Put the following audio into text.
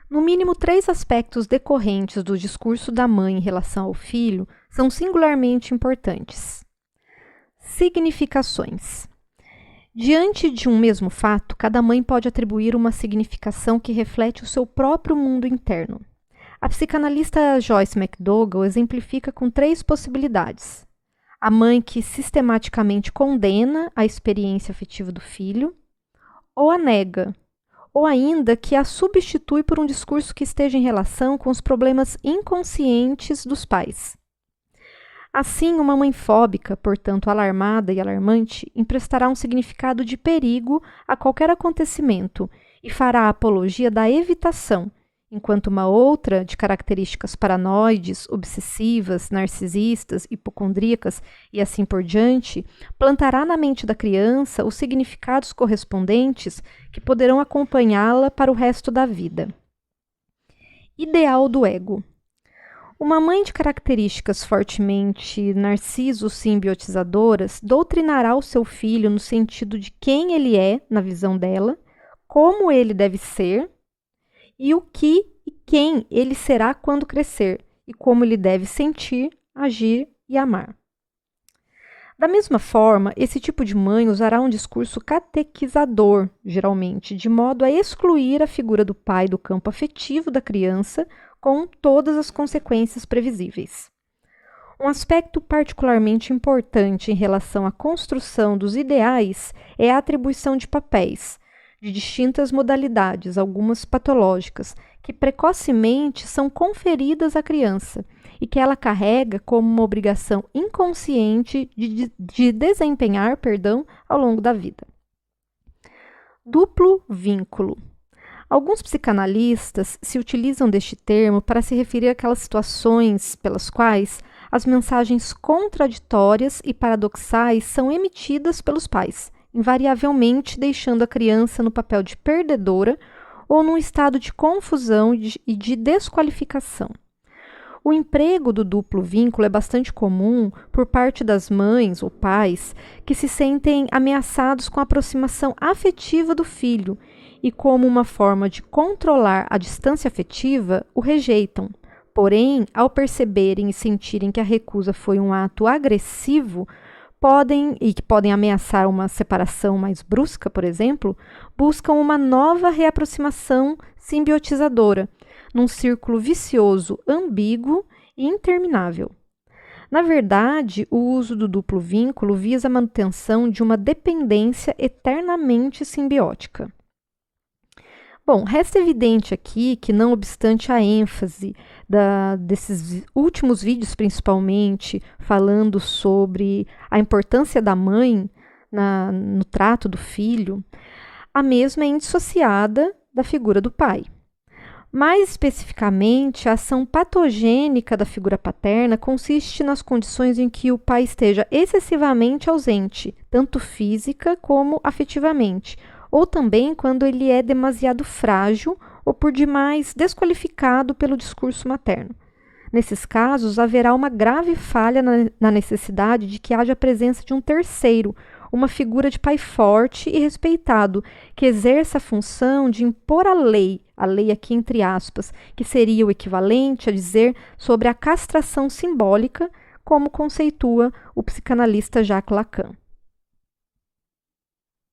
No mínimo, 3 aspectos decorrentes do discurso da mãe em relação ao filho são singularmente importantes. Significações. Diante de um mesmo fato, cada mãe pode atribuir uma significação que reflete o seu próprio mundo interno. A psicanalista Joyce McDougall exemplifica com 3 possibilidades. A mãe que sistematicamente condena a experiência afetiva do filho, ou a nega, ou ainda que a substitui por um discurso que esteja em relação com os problemas inconscientes dos pais. Assim, uma mãe fóbica, portanto alarmada e alarmante, emprestará um significado de perigo a qualquer acontecimento e fará a apologia da evitação, enquanto uma outra, de características paranoides, obsessivas, narcisistas, hipocondríacas e assim por diante, plantará na mente da criança os significados correspondentes que poderão acompanhá-la para o resto da vida. Ideal do ego. Uma mãe de características fortemente narciso-simbiotizadoras doutrinará o seu filho no sentido de quem ele é, na visão dela, como ele deve ser, e o que e quem ele será quando crescer, e como ele deve sentir, agir e amar. Da mesma forma, esse tipo de mãe usará um discurso catequizador, geralmente, de modo a excluir a figura do pai do campo afetivo da criança, com todas as consequências previsíveis. Um aspecto particularmente importante em relação à construção dos ideais é a atribuição de papéis, de distintas modalidades, algumas patológicas, que precocemente são conferidas à criança e que ela carrega como uma obrigação inconsciente de desempenhar, ao longo da vida. Duplo vínculo. Alguns psicanalistas se utilizam deste termo para se referir àquelas situações pelas quais as mensagens contraditórias e paradoxais são emitidas pelos pais, invariavelmente deixando a criança no papel de perdedora ou num estado de confusão e de desqualificação. O emprego do duplo vínculo é bastante comum por parte das mães ou pais que se sentem ameaçados com a aproximação afetiva do filho e, como uma forma de controlar a distância afetiva, o rejeitam. Porém, ao perceberem e sentirem que a recusa foi um ato agressivo, que podem ameaçar uma separação mais brusca, por exemplo, buscam uma nova reaproximação simbiotizadora, num círculo vicioso, ambíguo e interminável. Na verdade, o uso do duplo vínculo visa a manutenção de uma dependência eternamente simbiótica. Bom, resta evidente aqui que, não obstante a ênfase desses últimos vídeos, principalmente, falando sobre a importância da mãe no trato do filho, a mesma é indissociada da figura do pai. Mais especificamente, a ação patogênica da figura paterna consiste nas condições em que o pai esteja excessivamente ausente, tanto física como afetivamente, ou também quando ele é demasiado frágil ou por demais desqualificado pelo discurso materno. Nesses casos, haverá uma grave falha na necessidade de que haja a presença de um terceiro, uma figura de pai forte e respeitado, que exerça a função de impor a lei aqui entre aspas, que seria o equivalente a dizer sobre a castração simbólica, como conceitua o psicanalista Jacques Lacan.